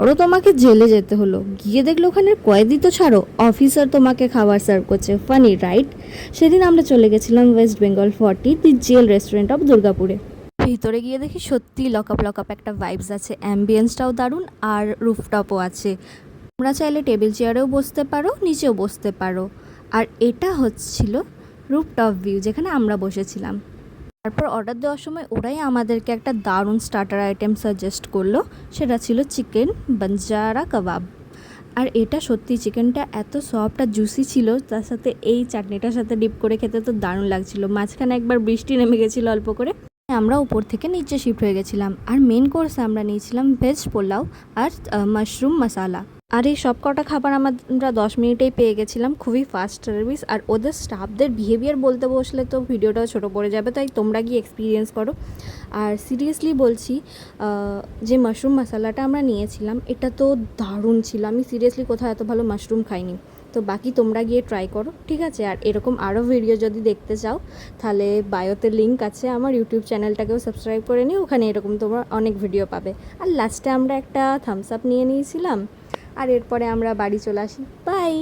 ওরও তোমাকে জেলে যেতে হলো, গিয়ে দেখলো ওখানে কয়েদি তো ছাড়ো, অফিসার তোমাকে খাবার সার্ভ করছে। Funny right? সেদিন আমরা চলে গেছিলাম west Bengal 40 the jail restaurant of দুর্গাপুরে। ভিতরে গিয়ে দেখি সত্যি লকআপ লকআপ একটা ভাইবস আছে, অ্যাম্বিয়েন্সটাও দারুণ আর রুফটপও আছে। তোমরা চাইলে টেবিল চেয়ারেও বসতে পারো, নিচেও বসতে পারো। আর এটা হচ্ছিল রুফটপ ভিউ যেখানে আমরা বসেছিলাম। তারপর অর্ডার দেওয়ার সময় ওরাই আমাদেরকে একটা দারুণ স্টার্টার আইটেম সাজেস্ট করলো, সেটা ছিল চিকেন বাঞ্জারা কাবাব। আর এটা সত্যি চিকেনটা এত সফট আর জুসি ছিল, তার সাথে এই চাটনিটার সাথে ডিপ করে খেতে তো দারুণ লাগছিল। মাঝখানে একবার বৃষ্টি নেমে গেছিলো অল্প করে, আমরা উপর থেকে নিচে শিফট হয়ে গেছিলাম। আর মেন কোর্সে আমরা নিয়েছিলাম ভেজ পোলাও আর মাশরুম মশালা। আর এই সব কটা খাবার আমরা 10 মিনিটেই পেয়ে গেছিলাম, খুবই ফাস্ট সার্ভিস। আর ওদের স্টাফদের বিহেভিয়ার বলতে বসলে তো ভিডিওটাও ছোটো পড়ে যাবে, তাই তোমরা গিয়ে এক্সপিরিয়েন্স করো। আর সিরিয়াসলি বলছি, যে মাশরুম মশালাটা আমরা নিয়েছিলাম এটা তো দারুণ ছিল। আমি সিরিয়াসলি কোথাও এত ভালো মাশরুম খাইনি। তো বাকি তোমরা গিয়ে ট্রাই করো, ঠিক আছে? আর এরকম আরও ভিডিও যদি দেখতে চাও তাহলে বায়োতে লিঙ্ক আছে, আমার ইউটিউব চ্যানেলটাকেও সাবস্ক্রাইব করে নিও, ওখানে এরকম তোমরা অনেক ভিডিও পাবে। আর লাস্টে আমরা একটা থামস আপ নিয়ে নিয়েছিলাম। আর এরপরে আমরা বাড়ি চলে আসি। বাই।